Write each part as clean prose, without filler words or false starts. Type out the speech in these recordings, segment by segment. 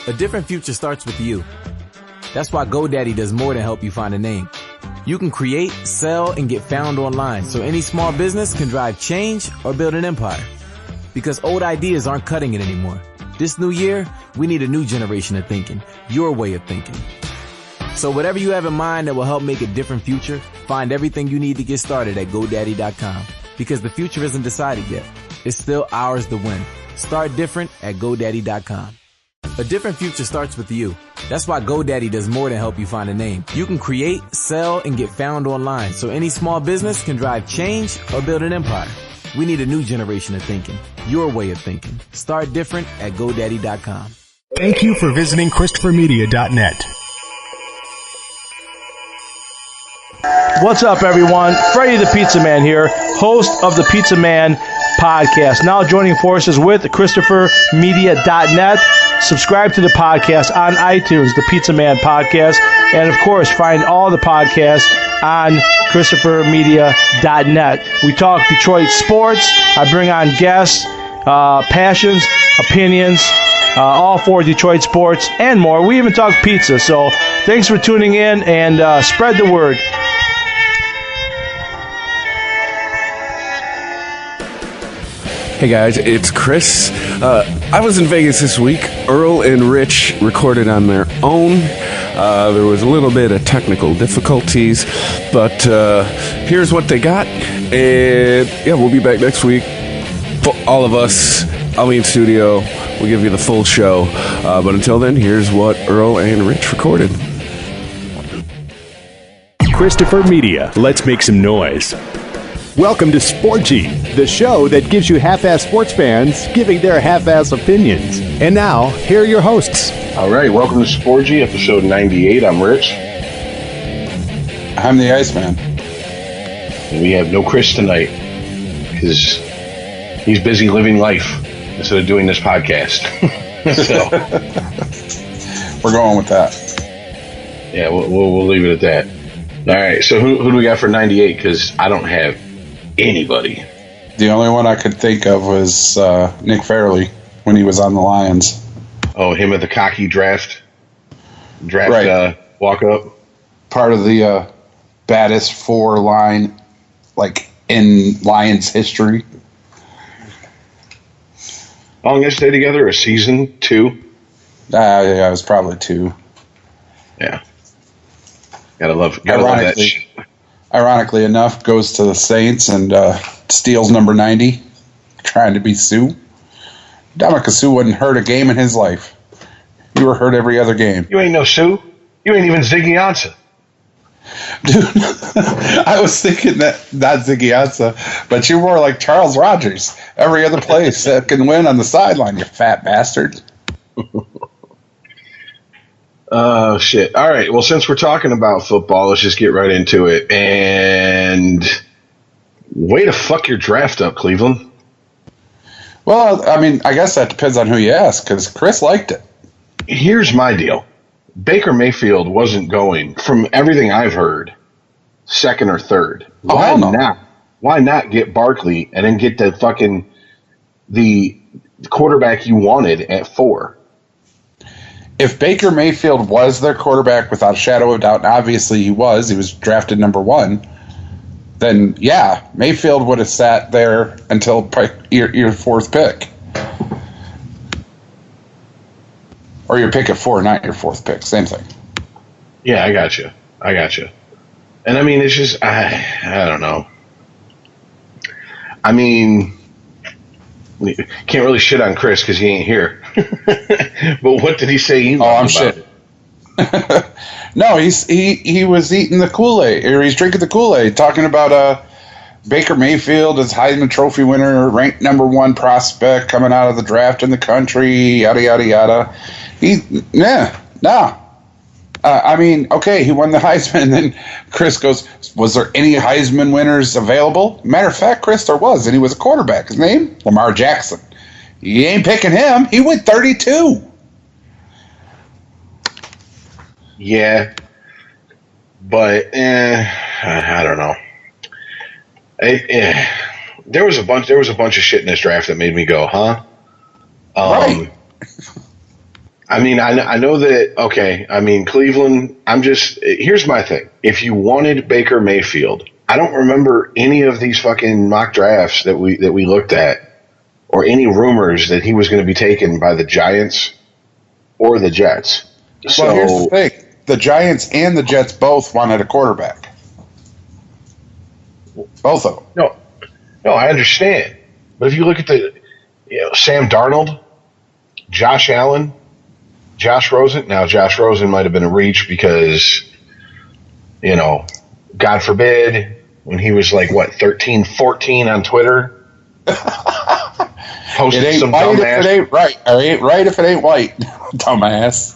A different future starts with you. That's why GoDaddy does more than help you find a name. You can create, sell, and get found online so any small business can drive change or build an empire. Because old ideas aren't cutting it anymore. This new year, we need a new generation of thinking, your way of thinking. So whatever you have in mind that will help make a different future, find everything you need to get started at GoDaddy.com. Because the future isn't decided yet. It's still ours to win. Start different at GoDaddy.com. A different future starts with you. That's why GoDaddy does more than help you find a name. You can create, sell, and get found online so any small business can drive change or build an empire. We need a new generation of thinking, your way of thinking. Start different at GoDaddy.com. Thank you for visiting ChristopherMedia.net. What's up, everyone? Freddie the Pizza Man here, host of the Pizza Man podcast. Now joining forces with ChristopherMedia.net. Subscribe to the podcast on iTunes, the Pizza Man podcast. And, of course, find all the podcasts on ChristopherMedia.net. We talk Detroit sports. I bring on guests, passions, opinions, all for Detroit sports and more. We even talk pizza. So thanks for tuning in and spread the word. Hey guys, it's Chris. I was in Vegas this week. Earl and Rich recorded on their own. There was a little bit of technical difficulties, but here's what they got. And yeah, we'll be back next week. For all of us, I'll be in studio. We'll give you the full show. But until then, here's what Earl and Rich recorded. Christopher Media. Let's make some noise. Welcome to Sporgy, the show that gives you half-ass sports fans giving their half-ass opinions. And now, here are your hosts. All right, welcome to Sporgy, episode 98. I'm Rich. I'm the Iceman. And we have no Chris tonight because he's busy living life instead of doing this podcast. So we're going with that. Yeah, we'll leave it at that. All right, so who do we got for 98? Because I don't have anybody. The only one I could think of was Nick Fairley when he was on the Lions. Oh, him at the cocky draft right. Walk up. Part of the baddest four line, like in Lions history. How long did they stay together? A season? 2? Yeah, it was probably 2. Yeah. Gotta love that shit. Ironically enough, goes to the Saints and steals number 90, trying to be Sue. Dominic Sue wouldn't hurt a game in his life. You were hurt every other game. You ain't no Sue. You ain't even Ziggy Ansah. Dude, I was thinking that, not Ziggy Ansah, but you're more like Charles Rogers. Every other place that can win on the sideline, you fat bastard. Oh, shit. All right. Well, since we're talking about football, let's just get right into it. And way to fuck your draft up, Cleveland. Well, I mean, I guess that depends on who you ask, because Chris liked it. Here's my deal. Baker Mayfield wasn't going, from everything I've heard, second or third. Why not? Why not get Barkley and then get the quarterback you wanted at 4? If Baker Mayfield was their quarterback without a shadow of doubt, and obviously he was drafted number 1, then yeah, Mayfield would have sat there until your 4th pick. Or your pick at 4, not your 4th pick, same thing. Yeah, I got you. And I mean, it's just, I don't know. I mean, can't really shit on Chris because he ain't here. But what did he say? I'm shit. No, he was eating the Kool-Aid, or he's drinking the Kool-Aid, talking about Baker Mayfield as Heisman Trophy winner, ranked number 1 prospect coming out of the draft in the country, yada yada yada. I mean, okay, he won the Heisman, and then Chris goes, was there any Heisman winners available? Matter of fact, Chris, there was, and he was a quarterback. His name? Lamar Jackson. You ain't picking him. He went 32. Yeah, but I don't know. There was a bunch of shit in this draft that made me go, huh? Right. I mean, I know that. Okay, I mean Cleveland. Here's my thing. If you wanted Baker Mayfield, I don't remember any of these fucking mock drafts that we looked at, or any rumors that he was going to be taken by the Giants or the Jets. Well, here's the thing: the Giants and the Jets both wanted a quarterback. Both of them. No, I understand. But if you look at Sam Darnold, Josh Allen, Josh Rosen. Now, Josh Rosen might have been a reach because, God forbid, when he was like, 13, 14 on Twitter, posted it ain't some white dumbass. If it ain't right. Or ain't right if it ain't white. Dumbass.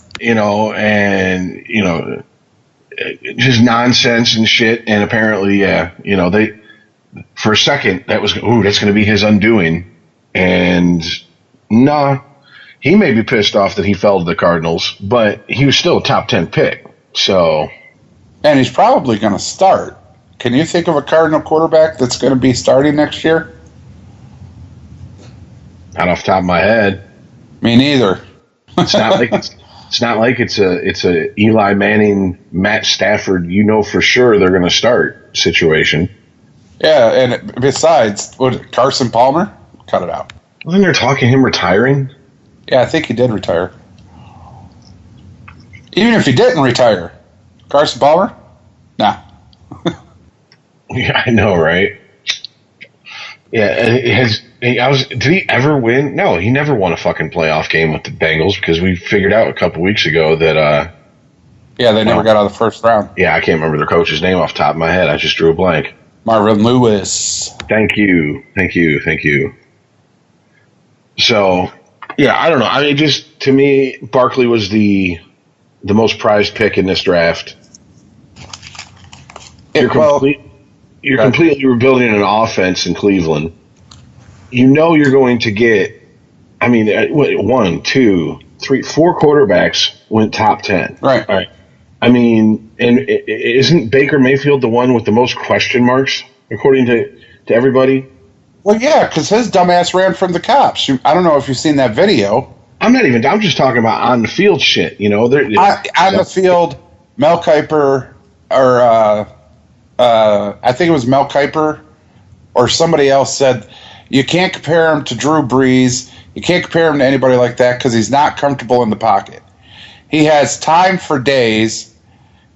Just nonsense and shit. And apparently, they, for a second, that's going to be his undoing. And he may be pissed off that he fell to the Cardinals, but he was still a top 10 pick. So, and he's probably going to start. Can you think of a Cardinal quarterback that's going to be starting next year? Not off the top of my head. Me neither. It's not like it's a Eli Manning, Matt Stafford. For sure they're going to start situation. Yeah, and besides, Carson Palmer? Cut it out. Wasn't there talking him retiring? Yeah, I think he did retire. Even if he didn't retire, Carson Palmer? Nah. Yeah, I know, right? Yeah, did he ever win? No, he never won a fucking playoff game with the Bengals because we figured out a couple weeks ago that. Yeah, they never got out of the first round. Yeah, I can't remember their coach's name off the top of my head. I just drew a blank. Marvin Lewis. Thank you. So, yeah, I don't know. I mean, just to me, Barkley was the most prized pick in this draft. You're completely rebuilding an offense in Cleveland. You're going to get, 1, 2, 3, 4 quarterbacks went top 10. Right. All right. I mean, and isn't Baker Mayfield the one with the most question marks, according to everybody? Well, yeah, because his dumbass ran from the cops. I don't know if you've seen that video. I'm just talking about on the field shit, On the field, Mel Kiper, or I think it was Mel Kiper, or somebody else said, you can't compare him to Drew Brees. You can't compare him to anybody like that because he's not comfortable in the pocket. He has time for days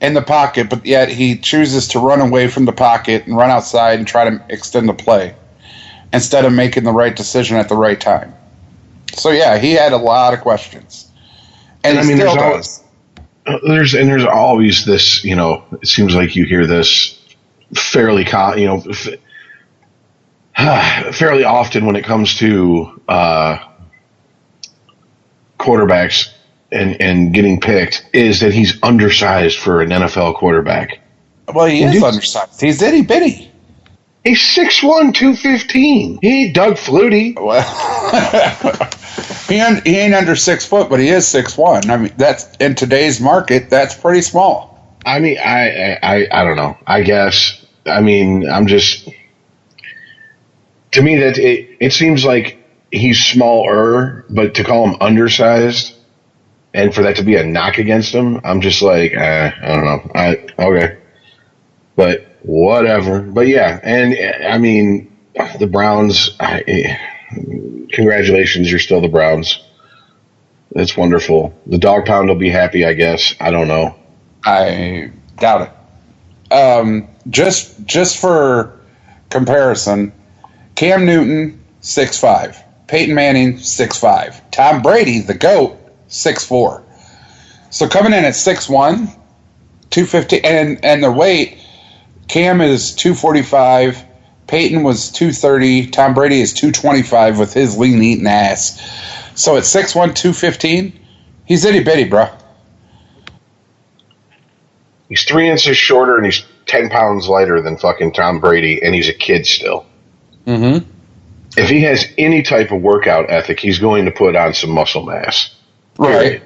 in the pocket, but yet he chooses to run away from the pocket and run outside and try to extend the play instead of making the right decision at the right time. So, yeah, he had a lot of questions. And he still does. There's always this, it seems like you hear this fairly often when it comes to quarterbacks and getting picked, is that he's undersized for an NFL quarterback. Well, he is undersized. He's itty bitty. He's 6'1", 215. He ain't Doug Flutie. Well, he ain't under 6 foot, but he is 6'1". I mean, that's in today's market, that's pretty small. I mean, I don't know. I guess. I mean, to me that it seems like he's smaller, but to call him undersized and for that to be a knock against him, I'm just like, I don't know. Okay. But whatever. But yeah, and I mean, the Browns, congratulations, you're still the Browns. That's wonderful. The dog pound will be happy, I guess. I don't know. I doubt it. Just for comparison, Cam Newton, 6'5". Peyton Manning, 6'5". Tom Brady, the GOAT, 6'4". So coming in at 6'1", 250, and the weight, Cam is 245, Peyton was 230, Tom Brady is 225 with his lean eating ass. So at 6'1", 215, he's itty bitty, bro. He's 3 inches shorter and he's 10 pounds lighter than fucking Tom Brady, and he's a kid still. Mm-hmm. If he has any type of workout ethic, he's going to put on some muscle mass. Right.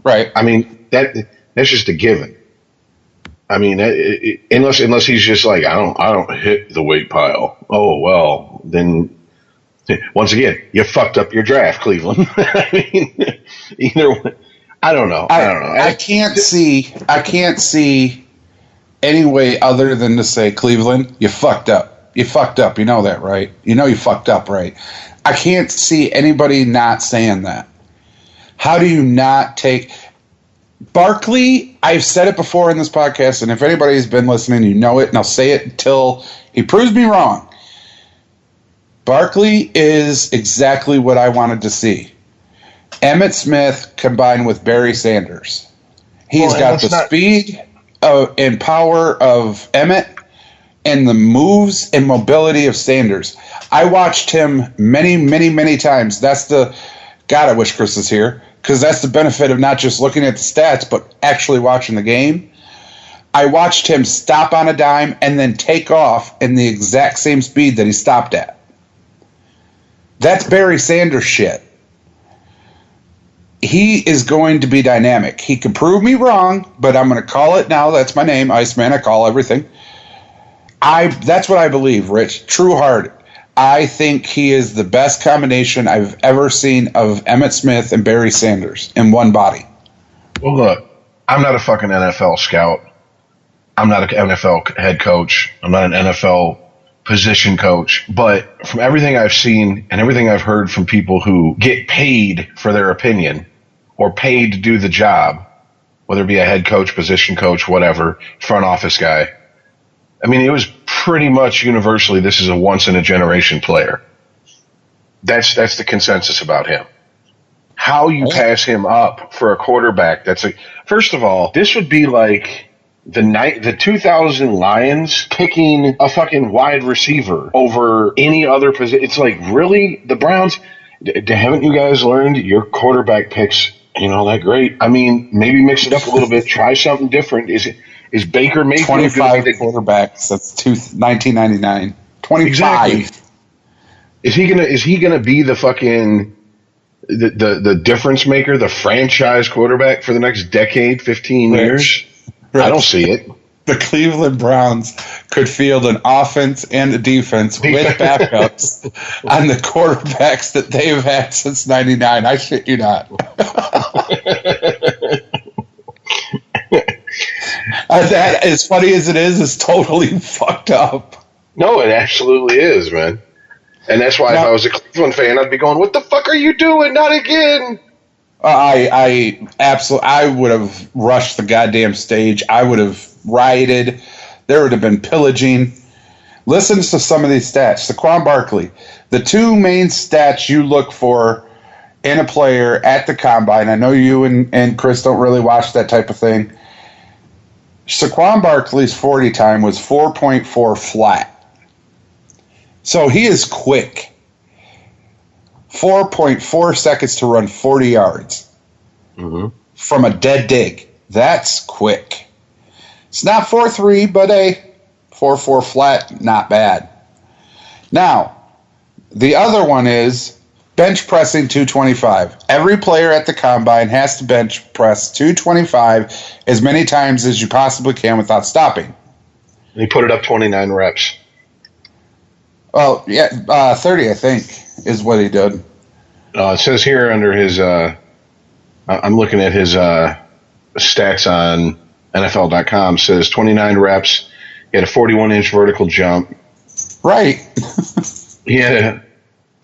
Right. I mean, that's just a given. I mean, unless he's just like, I don't hit the weight pile. Oh, well, then once again, you fucked up your draft, Cleveland. I mean, either way. I don't know. I can't see any way other than to say, Cleveland, you fucked up. You fucked up. You know that, right? You know you fucked up, right? I can't see anybody not saying that. How do you not take Barkley? I've said it before in this podcast, and if anybody's been listening, you know it, and I'll say it until he proves me wrong. Barkley is exactly what I wanted to see. Emmitt Smith combined with Barry Sanders. He's got the speed and power of Emmitt and the moves and mobility of Sanders. I watched him many, many, many times. God, I wish Chris was here, because that's the benefit of not just looking at the stats, but actually watching the game. I watched him stop on a dime and then take off in the exact same speed that he stopped at. That's Barry Sanders shit. He is going to be dynamic. He could prove me wrong, but I'm going to call it now. That's my name, Iceman. I call everything. That's what I believe, Rich. True heart. I think he is the best combination I've ever seen of Emmitt Smith and Barry Sanders in one body. Well, look, I'm not a fucking NFL scout. I'm not an NFL head coach. I'm not an NFL position coach. But from everything I've seen and everything I've heard from people who get paid for their opinion or paid to do the job, whether it be a head coach, position coach, whatever, front office guy, I mean, it was pretty much universally, this is a once-in-a-generation player. That's the consensus about him. How you pass him up for a quarterback, first of all, this would be like the 2000 Lions picking a fucking wide receiver over any other position. It's like, really? The Browns, haven't you guys learned your quarterback picks, that great? I mean, maybe mix it up a little bit, try something different. Is Baker Mayfield 25 quarterbacks? That's 1999. 25. Exactly. Is he gonna be the fucking the difference maker, the franchise quarterback for the next decade, 15 years? I don't see it. The Cleveland Browns could field an offense and a defense with backups on the quarterbacks that they've had since 99. I shit you not. That, as funny as it is totally fucked up. No, it absolutely is, man. And that's why if I was a Cleveland fan, I'd be going, what the fuck are you doing? Not again. I would have rushed the goddamn stage. I would have rioted. There would have been pillaging. Listen to some of these stats. Saquon Barkley. The two main stats you look for in a player at the combine. I know you and Chris don't really watch that type of thing. Saquon Barkley's 40 time was 4.4 flat. So he is quick. 4.4 seconds to run 40 yards from a dead dig. That's quick. It's not 4.3, but a 4.4 flat, not bad. Now, the other one is bench pressing 225. Every player at the combine has to bench press 225 as many times as you possibly can without stopping. And he put it up 29 reps. Well, yeah, 30, I think, is what he did. It says here under his, I'm looking at his stats on NFL.com, says 29 reps. He had a 41-inch vertical jump. Right. He had a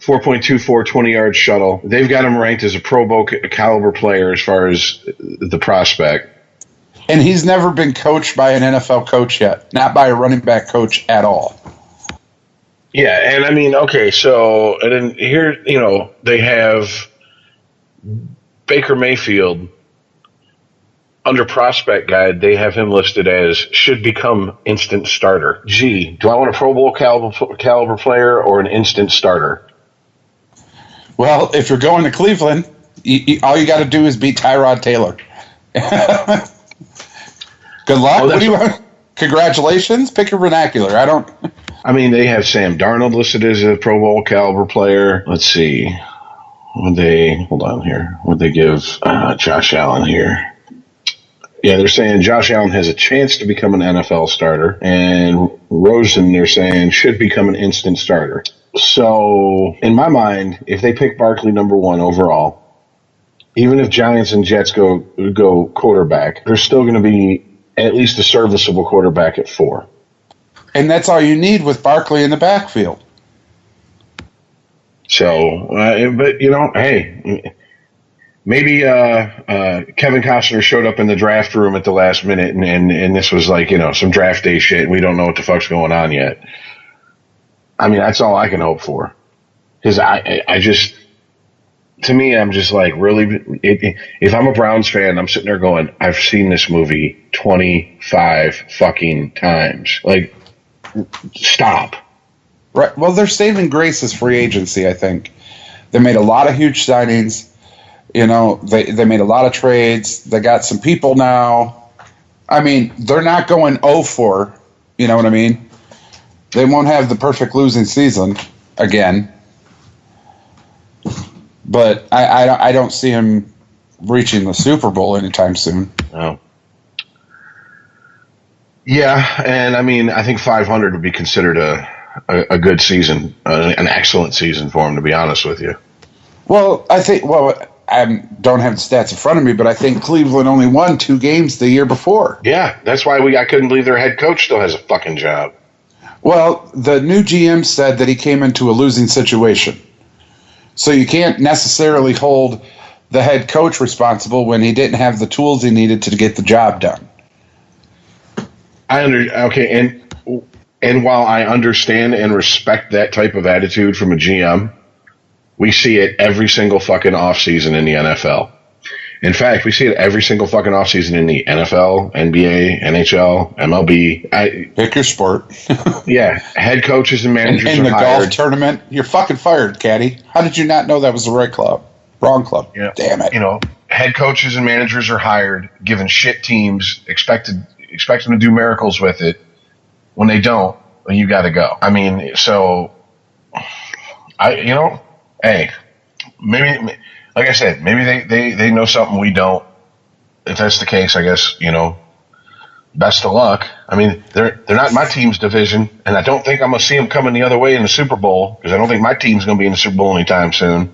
4.24 20-yard shuttle. They've got him ranked as a Pro Bowl caliber player as far as the prospect. And he's never been coached by an NFL coach yet, not by a running back coach at all. Yeah, and I mean, okay, so, and then here, they have Baker Mayfield. Under prospect guide, they have him listed as should become instant starter. Gee, do I want a Pro Bowl caliber player or an instant starter? Well, if you're going to Cleveland, all you got to do is beat Tyrod Taylor. Good luck. What do you want? Congratulations. Pick a vernacular. I mean, they have Sam Darnold listed as a Pro Bowl caliber player. Let's see. Hold on here. Would they give Josh Allen here? Yeah, they're saying Josh Allen has a chance to become an NFL starter, and Rosen, they're saying, should become an instant starter. So, in my mind, if they pick Barkley number 1 overall, even if Giants and Jets go quarterback, there's still going to be at least a serviceable quarterback at 4. And that's all you need with Barkley in the backfield. So, but hey, maybe Kevin Costner showed up in the draft room at the last minute, and this was like some draft day shit, and we don't know what the fuck's going on yet. I mean, that's all I can hope for. Because I just, to me, I'm just like, really, if I'm a Browns fan, I'm sitting there going, I've seen this movie 25 fucking times. Like, stop. Right. Well, their saving grace is free agency, I think. They made a lot of huge signings. They made a lot of trades. They got some people now. I mean, they're not going 0-4. You know what I mean? They won't have the perfect losing season again. But I don't see him reaching the Super Bowl anytime soon. No. Yeah, and I mean, I think 500 would be considered a good season, an excellent season for him, to be honest with you. Well, I don't have the stats in front of me, but I think Cleveland only won 2 games the year before. Yeah, that's why I couldn't believe their head coach still has a fucking job. Well, the new GM said that he came into a losing situation. So you can't necessarily hold the head coach responsible when he didn't have the tools he needed to get the job done. Okay, and while I understand and respect that type of attitude from a GM, we see it every single fucking offseason in the NFL. In fact, we see it every single fucking offseason in the NFL, NBA, NHL, MLB. Pick your sport. Yeah, head coaches and managers in the are hired. golf tournament, you're fucking fired, caddy. How did you not know that was the right club? Wrong club. Yeah. Damn it. Head coaches and managers are hired, given shit teams, expect them to do miracles with it. When they don't, well, you got to go. I mean, so hey, maybe, like I said, maybe they know something we don't. If that's the case, I guess, best of luck. I mean, they're not in my team's division, and I don't think I'm going to see them coming the other way in the Super Bowl, because I don't think my team's going to be in the Super Bowl anytime soon.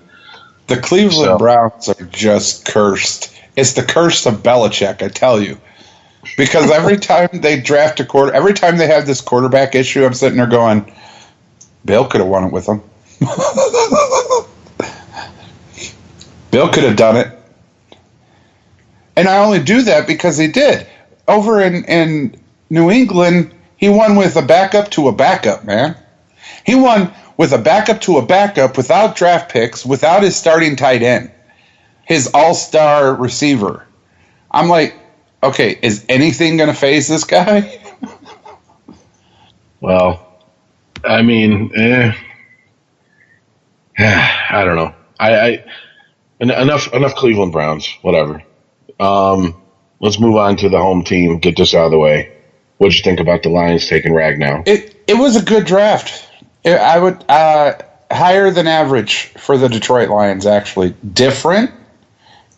The Cleveland Browns are just cursed. It's the curse of Belichick, I tell you. Because every time they draft every time they have this quarterback issue, I'm sitting there going, Bill could have won it with them. Bill could have done it. And I only do that because he did. Over in New England, he won with a backup to a backup, man. He won with a backup to a backup without draft picks, without his starting tight end, his all-star receiver. I'm like, okay, is anything going to phase this guy? Well, I mean, I don't know. Enough Cleveland Browns, whatever. Let's move on to the home team, get this out of the way. What'd you think about the Lions taking Ragnow? It was a good draft. I would higher than average for the Detroit Lions, actually. Different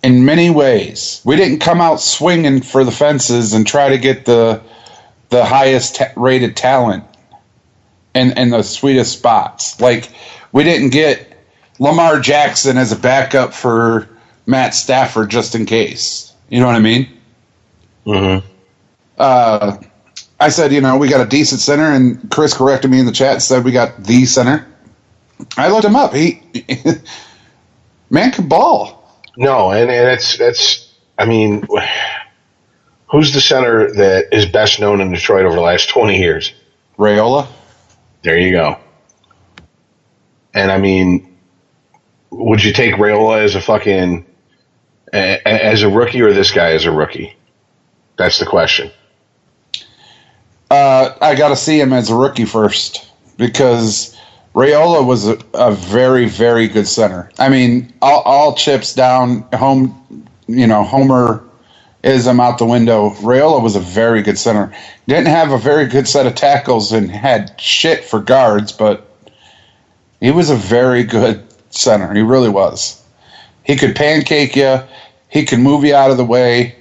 in many ways. We didn't come out swinging for the fences and try to get the highest rated talent and the sweetest spots. Like, we didn't get Lamar Jackson as a backup for Matt Stafford just in case. You know what I mean? Mm-hmm. I said, we got a decent center, and Chris corrected me in the chat and said we got the center. I looked him up. He man can ball. No, and it's I mean, who's the center that is best known in Detroit over the last 20 years? Raiola. There you go. And I mean, would you take Raiola as as a rookie, or this guy as a rookie? That's the question. I got to see him as a rookie first, because Raiola was a very, very good center. I mean, all chips down, Homerism out the window. Raiola was a very good center. Didn't have a very good set of tackles and had shit for guards, but he was a very good center. He really was. He could pancake you. He could move you out of the way.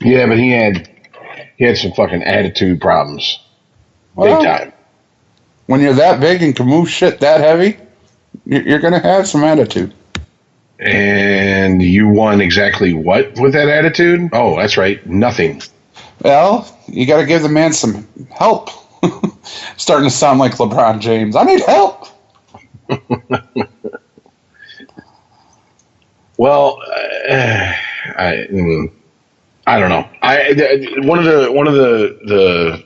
Yeah, but he had some fucking attitude problems. Well, big time. When you're that big and can move shit that heavy, You're going to have some attitude. And you won exactly what with that attitude? Oh, that's right. Nothing. Well, you got to give the man some help. Starting to sound like LeBron James. I need help. Well, I don't know. One of the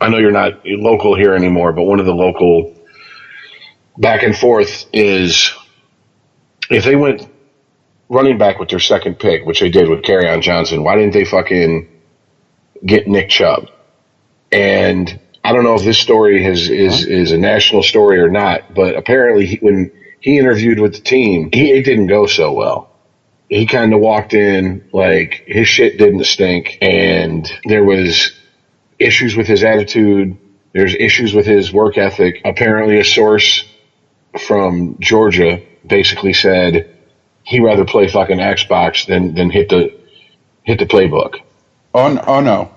I know you're not local here anymore, but one of the local back and forth is if they went running back with their second pick, which they did with Kerryon Johnson, why didn't they fucking get Nick Chubb? And I don't know if this story is a national story or not, but apparently when he interviewed with the team, it didn't go so well. He kind of walked in like his shit didn't stink, and there was issues with his attitude. There's issues with his work ethic. Apparently a source from Georgia basically said he'd rather play fucking Xbox than hit the playbook. Oh no.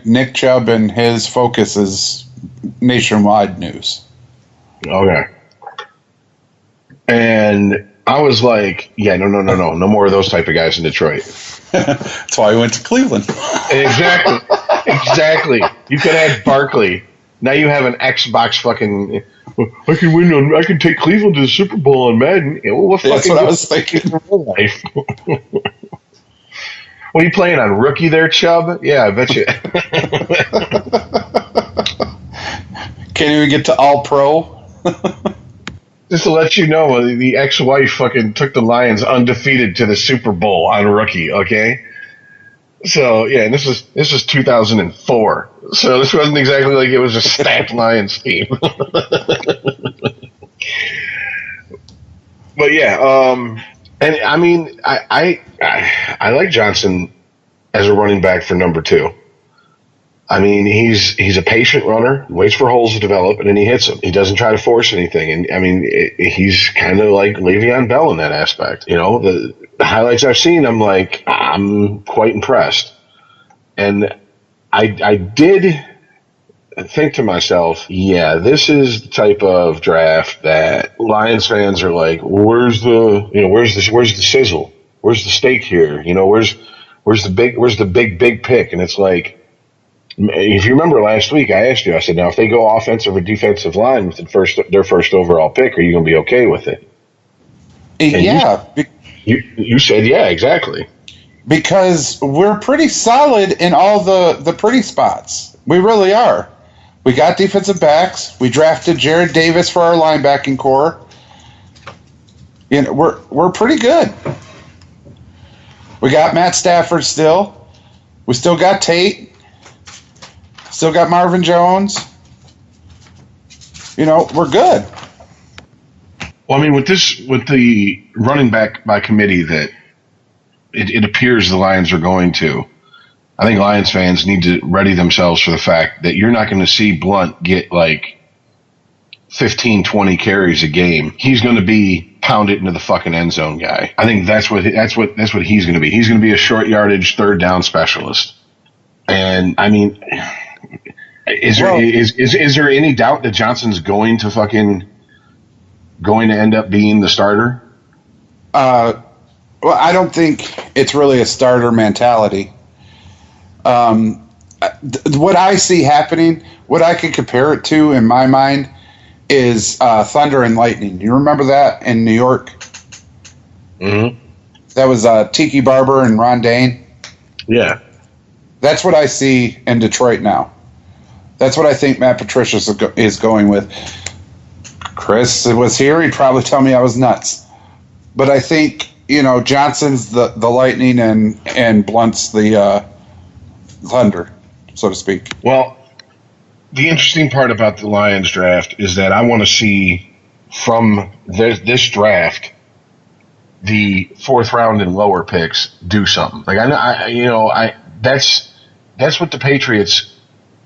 Nick Chubb and his focus is nationwide news. Okay. And I was like, yeah, no more of those type of guys in Detroit. That's why I went to Cleveland. Exactly. You could add Barkley. Now you have an Xbox fucking. I can win. I can take Cleveland to the Super Bowl on Madden. That's what I was thinking. Life. What are you playing on, rookie there, Chubb? Yeah, I bet you. Can't even get to all pro. Just to let you know, the ex-wife fucking took the Lions undefeated to the Super Bowl on rookie. Okay, so yeah, and this was 2004. So this wasn't exactly like it was a stacked Lions team. But yeah, and I mean, I like Johnson as a running back for number 2. I mean, he's a patient runner, waits for holes to develop, and then he hits them. He doesn't try to force anything. And I mean, he's kind of like Le'Veon Bell in that aspect. You know, the highlights I've seen, I'm quite impressed. And I did think to myself, yeah, this is the type of draft that Lions fans are like, where's the sizzle? Where's the steak here? You know, where's the big pick? And it's like, if you remember last week, I asked you, I said, now if they go offensive or defensive line with their first overall pick, are you going to be okay with it? And yeah. You said, yeah, exactly. Because we're pretty solid in all the pretty spots. We really are. We got defensive backs. We drafted Jared Davis for our linebacking core. You know, we're pretty good. We got Matt Stafford still. We still got Tate. Still got Marvin Jones. You know, we're good. Well, I mean, with the running back by committee that it appears the Lions are going to, I think Lions fans need to ready themselves for the fact that you're not going to see Blunt get like 15, 20 carries a game. He's going to be pounded into the fucking end zone guy. I think that's what he's going to be. He's going to be a short yardage third down specialist. And I mean, is there any doubt that Johnson's going to end up being the starter? Well, I don't think it's really a starter mentality. What I see happening, what I can compare it to in my mind, is Thunder and Lightning. You remember that in New York? Mm-hmm. That was Tiki Barber and Ron Dane. Yeah. That's what I see in Detroit now. That's what I think Matt Patricia is going with. Chris was here, he'd probably tell me I was nuts. But I think, you know, Johnson's the Lightning and Blunt's the Thunder, so to speak. Well, the interesting part about the Lions draft is that I want to see from this draft the 4th round and lower picks do something. Like that's what the Patriots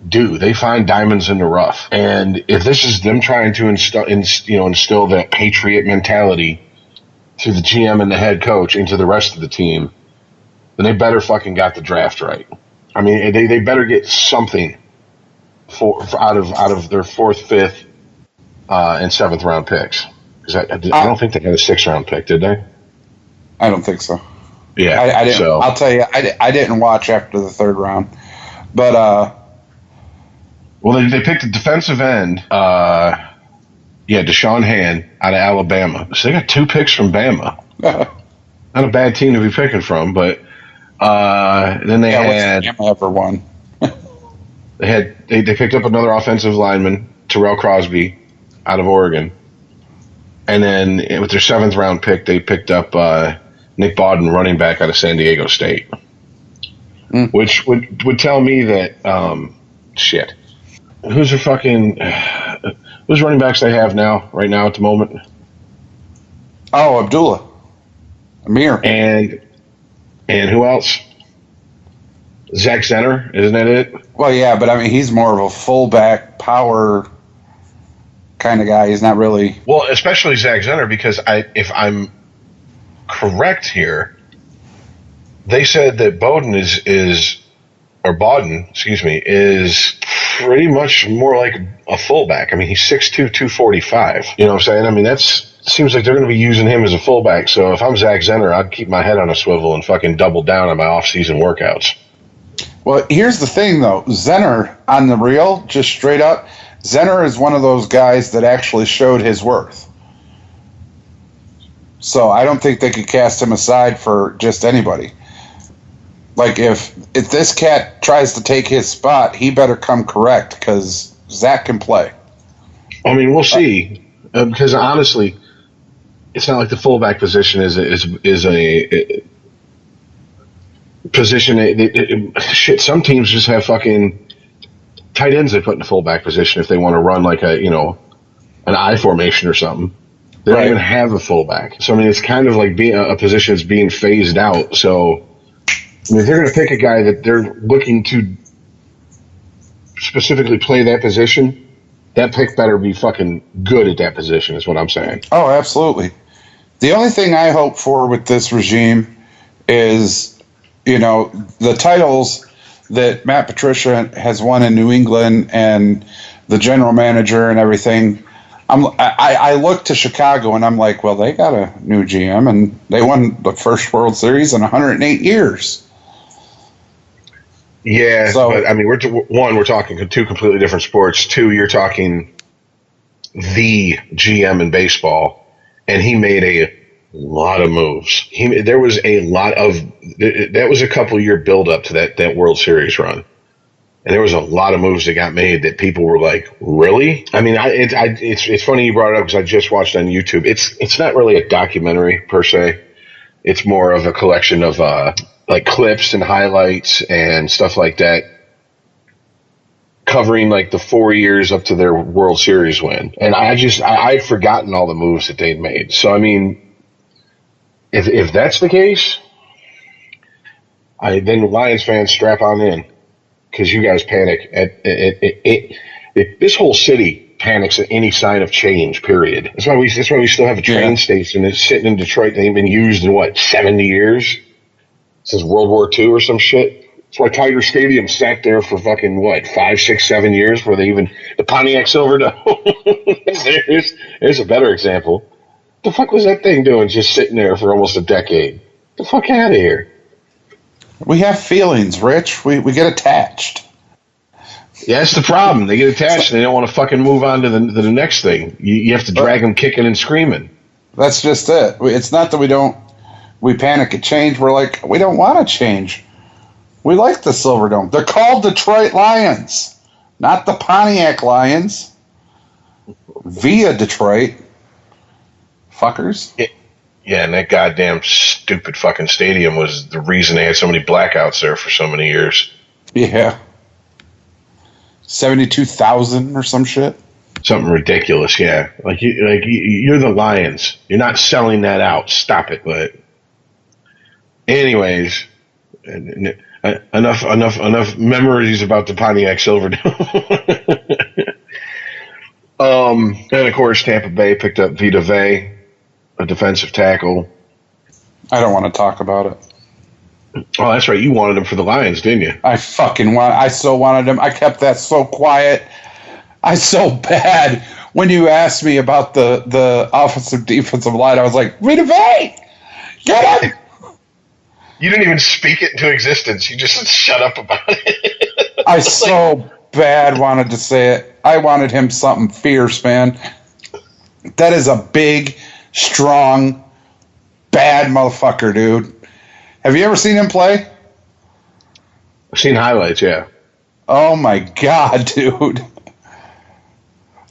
do. They find diamonds in the rough, and if this is them trying to instill that Patriot mentality to the GM and the head coach into the rest of the team, then they better fucking got the draft right. I mean, they better get something for out of their 4th, 5th, and 7th round picks. Because I don't think they had a 6th-round pick, did they? I don't think so. Yeah, I didn't. So. I'll tell you, I didn't watch after the 3rd round, but well, they picked a defensive end. Deshaun Hand out of Alabama. So they got 2 picks from Bama. Not a bad team to be picking from, but then they had Bama ever won. They picked up another offensive lineman, Terrell Crosby, out of Oregon, and then with their 7th-round pick, they picked up Nick Bawden, running back out of San Diego State, which would tell me that shit. Who's running backs they have right now at the moment? Oh, Abdullah. Amir. And who else? Zach Zenner, isn't that it? Well, yeah, but I mean, he's more of a fullback power kind of guy. He's not really. Well, especially Zach Zenner, because if I'm correct here, they said that Bawden is pretty much more like a fullback. I mean, he's 6'2", 245. You know what I'm saying? I mean, seems like they're going to be using him as a fullback. So if I'm Zach Zenner, I'd keep my head on a swivel and fucking double down on my off-season workouts. Well, here's the thing, though. Zenner, on the real, just straight up, Zenner is one of those guys that actually showed his worth. So I don't think they could cast him aside for just anybody. Like, if this cat tries to take his spot, he better come correct, because Zach can play. I mean, we'll see. Because honestly, it's not like the fullback position is a position. Shit, some teams just have fucking tight ends they put in the fullback position if they want to run like an I formation or something. They don't even have a fullback. So I mean, it's kind of like being a position that's being phased out. So I mean, if they're going to pick a guy that they're looking to specifically play that position, that pick better be fucking good at that position, is what I'm saying. Oh, absolutely. The only thing I hope for with this regime is, the titles that Matt Patricia has won in New England and the general manager and everything. I look to Chicago and I'm like, well, they got a new GM and they won the first World Series in 108 years. Yeah, so, but I mean, we're talking 2 completely different sports. 2, you're talking the GM in baseball, and he made a lot of moves. There was a lot of that was a couple-year build-up to that World Series run, and there was a lot of moves that got made that people were like, "Really?" I mean, it's funny you brought it up because I just watched on YouTube. It's not really a documentary per se. It's more of a collection of like clips and highlights and stuff like that, covering like the 4 years up to their World Series win. And I'd forgotten all the moves that they'd made. So I mean, if that's the case, then Lions fans strap on in, because you guys panic this whole city panics at any sign of change, period. That's why we still have a train station that's sitting in Detroit that ain't been used in 70 years? Since World War II or some shit. That's why Tiger Stadium sat there for fucking 5, 6, 7 years before the Pontiac Silverdome. There's a better example. What the fuck was that thing doing just sitting there for almost a decade? Get the fuck out of here. We have feelings, Rich. We get attached. Yeah, that's the problem. They get attached and they don't want to fucking move on to the next thing. You have to drag them kicking and screaming. That's just it. It's not that we panic at change. We're like, we don't want to change. We like the Silverdome. They're called Detroit Lions, not the Pontiac Lions. Via Detroit. Fuckers. Yeah, and that goddamn stupid fucking stadium was the reason they had so many blackouts there for so many years. Yeah. 72,000 or some shit. Something ridiculous, yeah. You're the Lions. You're not selling that out. Stop it. But anyways, enough memories about the Pontiac Silverdome. And of course, Tampa Bay picked up Vita Vea, a defensive tackle. I don't want to talk about it. Oh, that's right. You wanted him for the Lions, didn't you? I so wanted him. I kept that so quiet. I so bad when you asked me about the offensive defensive line, I was like, Vita Vea, get him. You didn't even speak it into existence. You just shut up about it. I so bad wanted to say it. I wanted him something fierce, man. That is a big, strong, bad motherfucker, dude. Have you ever seen him play? I've seen highlights, yeah. Oh, my God, dude.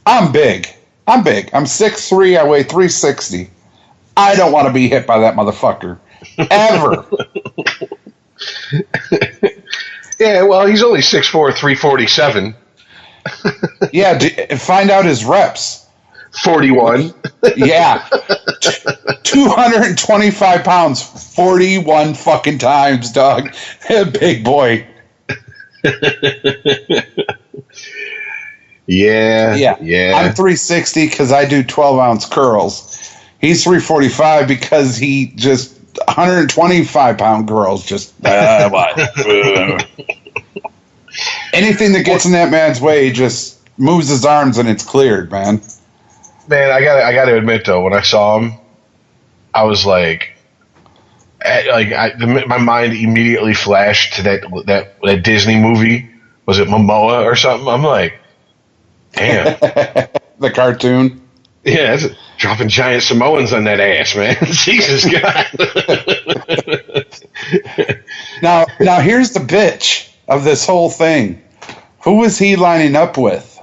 I'm big. I'm 6'3", I weigh 360. I don't want to be hit by that motherfucker. Ever. Yeah, well, he's only 6'4", 347. Yeah, find out his reps. 41. Yeah. 225 pounds, 41 fucking times, dog. Big boy. Yeah. I'm 360 because I do 12-ounce curls. He's 345 because he just 125-pound girls. Just anything that gets in that man's way just moves his arms and it's cleared, man. Man, I gotta admit though, when I saw him, I was like, my mind immediately flashed to that Disney movie. Was it Momoa or something? I'm like, damn. The cartoon. Yeah, that's dropping giant Samoans on that ass, man. Jesus God. Now here's the bitch of this whole thing. Who was he lining up with?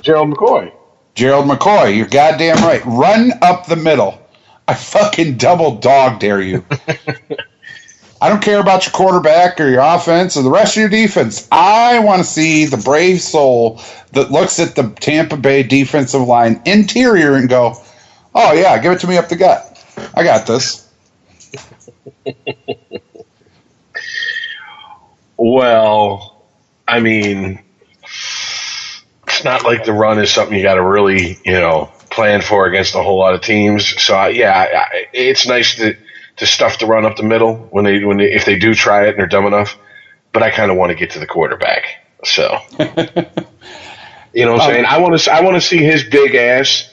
Gerald McCoy. Gerald McCoy, you're goddamn right. Run up the middle. I fucking double dog dare you. I don't care about your quarterback or your offense or the rest of your defense. I want to see the brave soul that looks at the Tampa Bay defensive line interior and go, oh, yeah, give it to me up the gut. I got this. Well, I mean, it's not like the run is something you got to really, plan for against a whole lot of teams. So, it's nice to stuff the run up the middle if they do try it and they're dumb enough. But I kind of want to get to the quarterback. So, you know what I'm saying? I want to see his big ass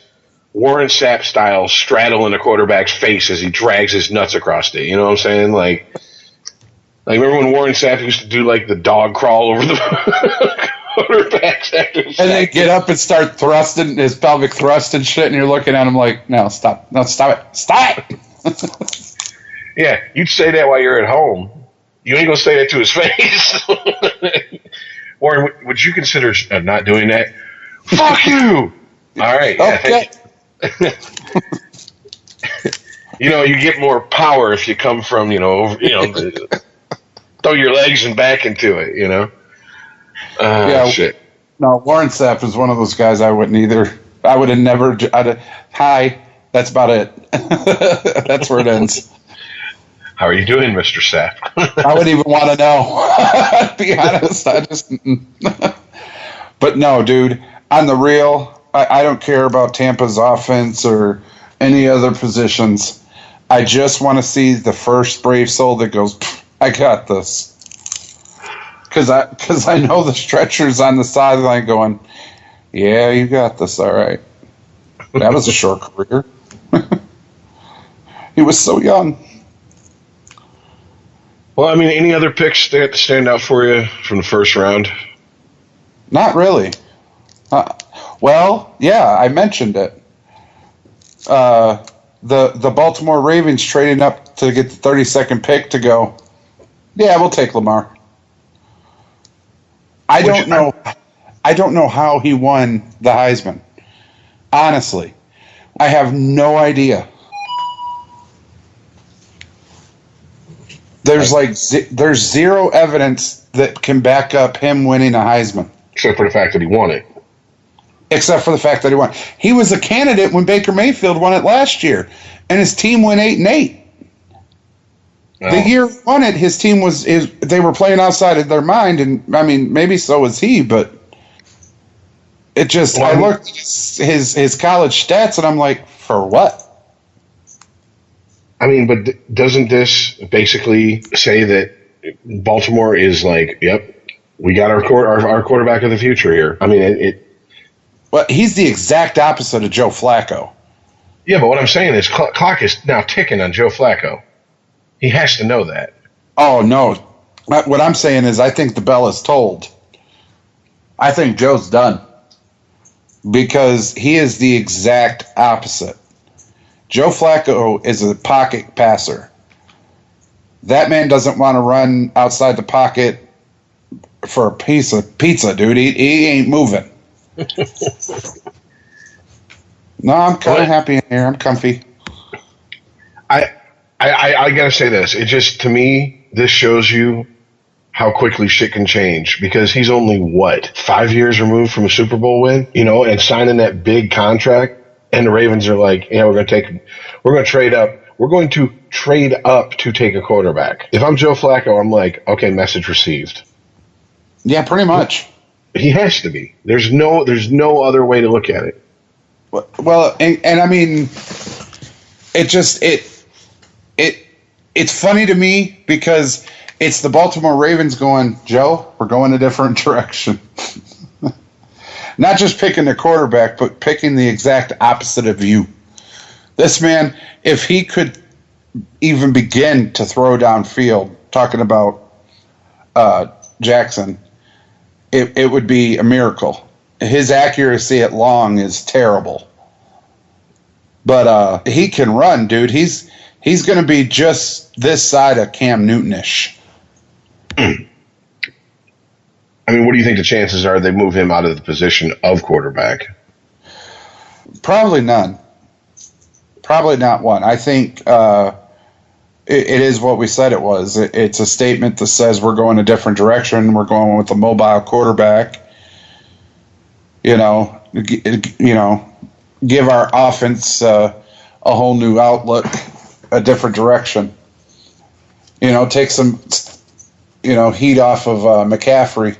Warren Sapp style straddle in the quarterback's face as he drags his nuts across it. You know what I'm saying? Like remember when Warren Sapp used to do like the dog crawl over the quarterbacks after the and they get up and start thrusting his pelvic thrust and shit, and you're looking at him like, no, stop it. Yeah, you'd say that while you're at home. You ain't gonna say that to his face. Warren, would you consider not doing that? Fuck you! All right. Okay. You get more power if you come from, throw your legs and back into it, Shit. No, Warren Sapp is one of those guys I wouldn't either. I would have never. Hi, that's about it. That's where it ends. How are you doing, Mr. Sapp? I wouldn't even want to know. To be honest, But no, dude, on the real, I don't care about Tampa's offense or any other positions. I just want to see the first brave soul that goes, I got this. Because I know the stretchers on the sideline going, yeah, you got this, all right. That was a short career. He was so young. Well, I mean, any other picks that stand out for you from the first round? Not really. Well, yeah, I mentioned it. The Baltimore Ravens trading up to get the 32nd pick to go, yeah, we'll take Lamar. I don't know how he won the Heisman. Honestly, I have no idea. There's zero evidence that can back up him winning a Heisman. Except for the fact that he won it. Except for the fact that he won. He was a candidate when Baker Mayfield won it last year, and his team went 8-8. Oh. The year he won it, his team they were playing outside of their mind, and I mean maybe so was he, but it just I looked at his college stats and I'm like, for what? I mean, but doesn't this basically say that Baltimore is like, yep, we got our quarterback of the future here? I mean, Well, he's the exact opposite of Joe Flacco. Yeah, but what I'm saying is clock is now ticking on Joe Flacco. He has to know that. Oh, no. What I'm saying is I think the bell is tolled. I think Joe's done. Because he is the exact opposite. Joe Flacco is a pocket passer. That man doesn't want to run outside the pocket for a piece of pizza, dude. He ain't moving. No, I'm kind of happy in here. I'm comfy. I gotta say this. It just, to me, this shows you how quickly shit can change, because he's only 5 years removed from a Super Bowl win, and signing that big contract, and the Ravens are like, yeah, we're going to trade up. We're going to trade up to take a quarterback. If I'm Joe Flacco, I'm like, okay, message received. Yeah, pretty much. He has to be. There's no other way to look at it. Well, and I mean, it's funny to me because it's the Baltimore Ravens going, Joe, we're going a different direction. Not just picking the quarterback, but picking the exact opposite of you. This man, if he could even begin to throw downfield, talking about Jackson, it would be a miracle. His accuracy at long is terrible. But he can run, dude. He's going to be just this side of Cam Newton-ish. I mean, what do you think the chances are they move him out of the position of quarterback? Probably none. Probably not one. I think it is what we said it was. It's a statement that says we're going a different direction. We're going with a mobile quarterback. Give our offense a whole new outlook, a different direction. Take some, heat off of McCaffrey.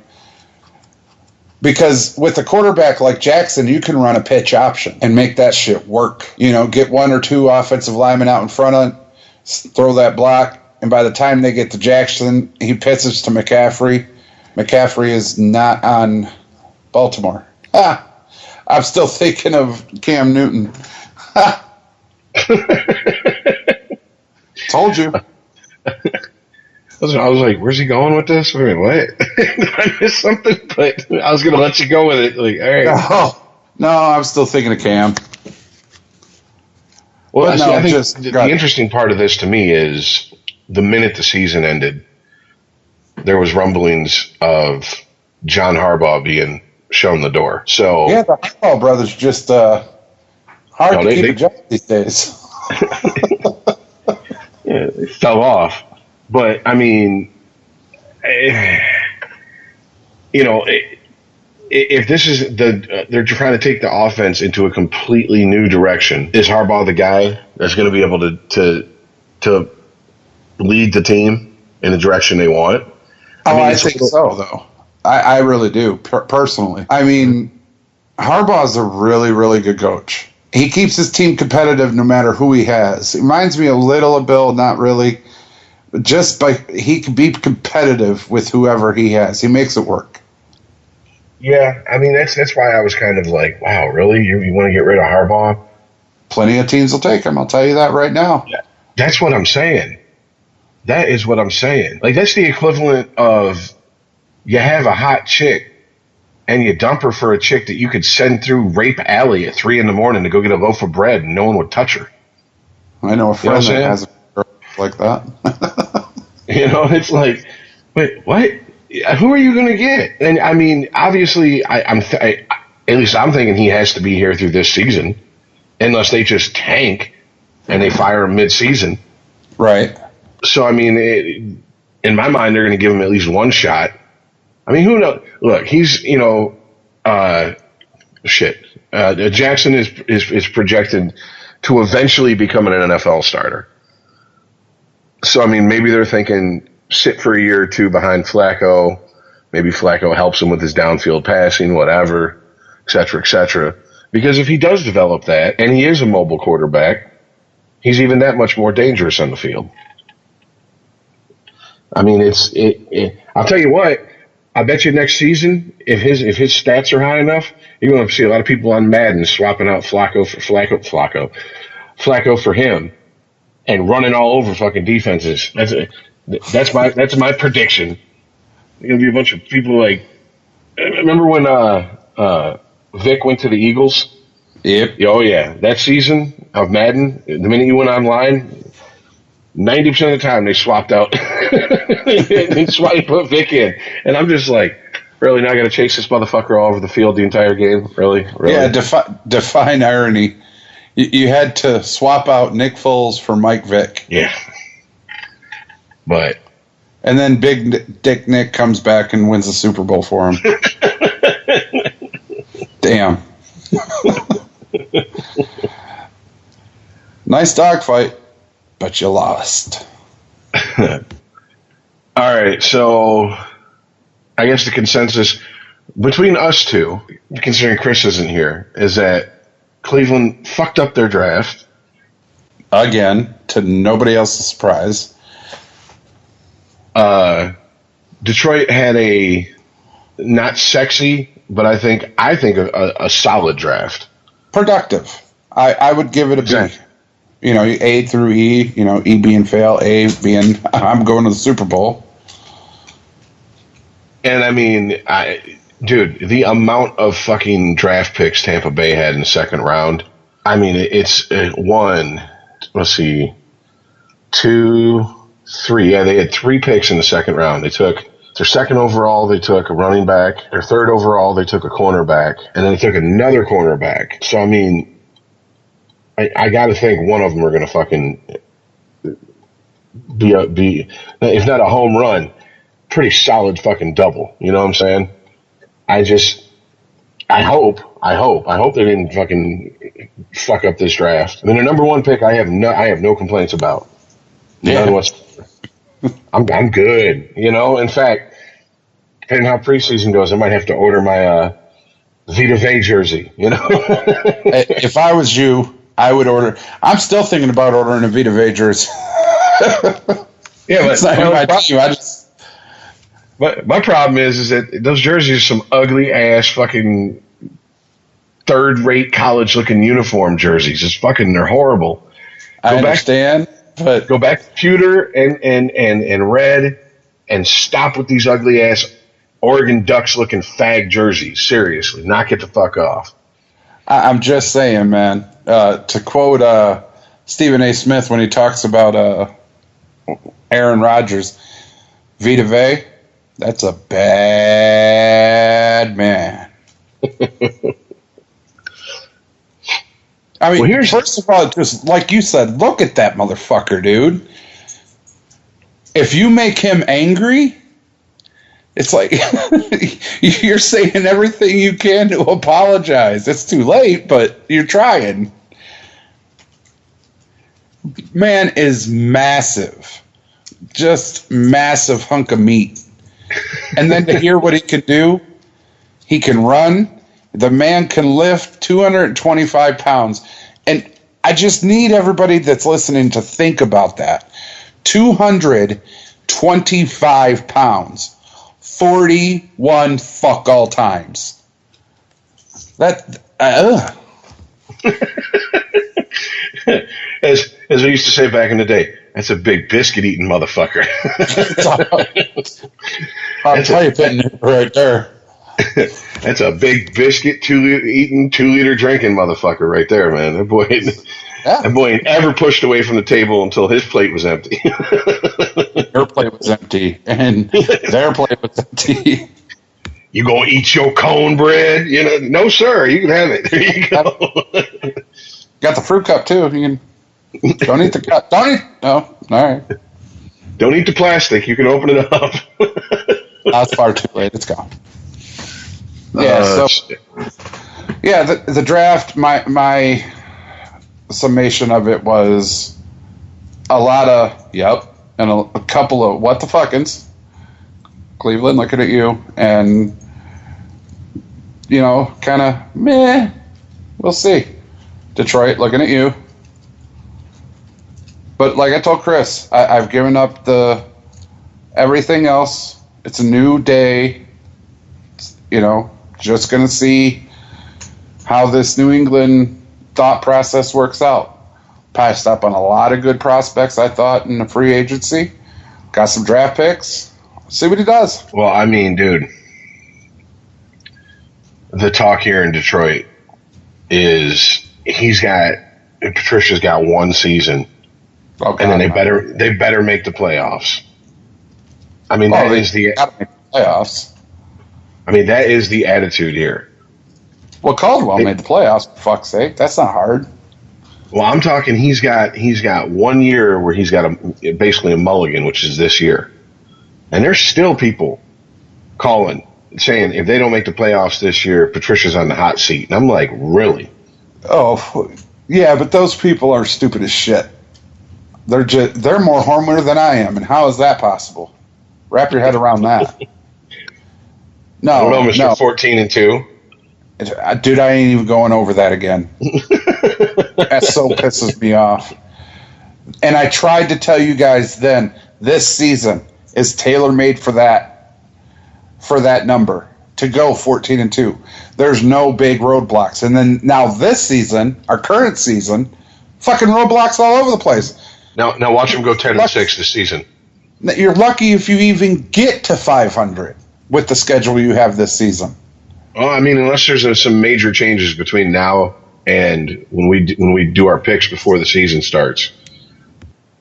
Because with a quarterback like Jackson, you can run a pitch option and make that shit work. Get one or two offensive linemen out in front of it, throw that block, and by the time they get to Jackson, he pitches to McCaffrey. McCaffrey is not on Baltimore. I'm still thinking of Cam Newton. Told you. I was like, where's he going with this? Wait, what? I missed something, but I was going to let you go with it. Like, all right. No, I'm still thinking of Cam. Well, I think the interesting part of this to me is the minute the season ended, there was rumblings of John Harbaugh being shown the door. So yeah, the Harbaugh brothers just hard to keep a job these days. Yeah, they fell off. But, I mean, if this is they're trying to take the offense into a completely new direction, is Harbaugh the guy that's going to be able to lead the team in the direction they want? I think so, though. I really do, personally. I mean, Harbaugh's a really, really good coach. He keeps his team competitive no matter who he has. He reminds me a little of Bill, not really. He can be competitive with whoever he has. He makes it work. Yeah, I mean that's why I was kind of like, wow, really? You want to get rid of Harbaugh? Plenty of teams will take him. I'll tell you that right now. Yeah, that's what I'm saying. That is what I'm saying. Like, that's the equivalent of you have a hot chick and you dump her for a chick that you could send through Rape Alley at 3 a.m. to go get a loaf of bread and no one would touch her. I know a friend that has a girl like that. It's like, wait, what? Who are you going to get? And I mean, obviously, at least I'm thinking he has to be here through this season, unless they just tank and they fire him mid-season. Right. So, I mean, in my mind, they're going to give him at least one shot. I mean, who knows? Look, he's, Jackson is projected to eventually become an NFL starter. So, I mean, maybe they're thinking sit for a year or two behind Flacco. Maybe Flacco helps him with his downfield passing, whatever, et cetera, et cetera. Because if he does develop that, and he is a mobile quarterback, he's even that much more dangerous on the field. I mean, I'll tell you what, I bet you next season, if his stats are high enough, you're going to see a lot of people on Madden swapping out Flacco for him, and running all over fucking defenses. That's my prediction. There's going to be a bunch of people like. Remember when Vic went to the Eagles? Yep. Oh yeah, that season of Madden. The minute you went online, 90% of the time they swapped out. They put Vic in, and I'm just like, really? Now I got to chase this motherfucker all over the field the entire game? Really? Yeah. Define irony. You had to swap out Nick Foles for Mike Vick. Yeah. But. And then Big Dick Nick comes back and wins the Super Bowl for him. Damn. Nice dogfight, but you lost. All right, so I guess the consensus between us two, considering Chris isn't here, is that Cleveland fucked up their draft. Again, to nobody else's surprise. Detroit had a not sexy, but I think a solid draft. Productive. I would give it a exactly. B. A through E. E being fail, A being I'm going to the Super Bowl. And I mean, dude, the amount of fucking draft picks Tampa Bay had in the second round. I mean, it's one. Let's see, 2, 3. Yeah, they had 3 picks in the second round. They took their second overall, they took a running back. Their third overall, they took a cornerback, and then they took another cornerback. So I mean, I got to think one of them are going to fucking be if not a home run, pretty solid fucking double. You know what I'm saying? I hope they didn't fucking fuck up this draft. I mean, their number 1 pick, I have no complaints about. None whatsoever. I'm good. In fact, depending on how preseason goes, I might have to order my Vita Vea jersey. If I was you, I would order. I'm still thinking about ordering a Vita Vea jersey. Yeah, but it's not my team. But my problem is that those jerseys are some ugly ass fucking third-rate college-looking uniform jerseys. They're horrible. I understand, but go back to pewter and red, and stop with these ugly ass Oregon Ducks-looking fag jerseys. Seriously, knock it the fuck off. I'm just saying, man. To quote Stephen A. Smith when he talks about Aaron Rodgers, Vita Vea. That's a bad man. I mean, first of all, just like you said, look at that motherfucker, dude. If you make him angry, it's like you're saying everything you can to apologize. It's too late, but you're trying. Man is massive. Just massive hunk of meat. And then to hear what he can do, he can run. The man can lift 225 pounds. And I just need everybody that's listening to think about that. 225 pounds. 41 fuck all times. That, As we used to say back in the day, that's a big biscuit eating motherfucker. I'll tell you that right there. That's a big biscuit, 2-liter drinking motherfucker right there, man. That boy ain't ever pushed away from the table until his plate was empty. Your plate was empty, and their plate was empty. You gonna eat your cone bread? No, sir. You can have it. There you go. Got the fruit cup too. You can don't eat the cup. Don't eat. No, all right. Don't eat the plastic. You can open it up. That's far too late. It's gone. Yeah. The draft. My summation of it was a lot of yep and a couple of what the fuckins. Cleveland looking at you and kind of meh. We'll see. Detroit looking at you. But like I told Chris, I've given up everything else. It's a new day. just going to see how this New England thought process works out. Passed up on a lot of good prospects, I thought, in the free agency. Got some draft picks. See what he does. Well, I mean, dude, the talk here in Detroit is Patricia's got one season, and then they better make the playoffs. I mean, that is the playoffs. I mean, that is the attitude here. Well, Caldwell made the playoffs, for fuck's sake. That's not hard. Well, I'm talking he's got 1 year where he's got basically a mulligan, which is this year. And there's still people calling, saying if they don't make the playoffs this year, Patricia's on the hot seat. And I'm like, really? Oh, yeah, but those people are stupid as shit. They're more homer than I am, and how is that possible? Wrap your head around that. No, I don't know, Mr. 14-2. Dude, I ain't even going over that again. That so pisses me off. And I tried to tell you guys then, this season is tailor-made for that number, to go 14-2. There's no big roadblocks. And then now this season, our current season, fucking roadblocks all over the place. Now watch them go 10-6 this season. You're lucky if you even get to 500 with the schedule you have this season. Well, I mean, unless there's some major changes between now and when we do our picks before the season starts,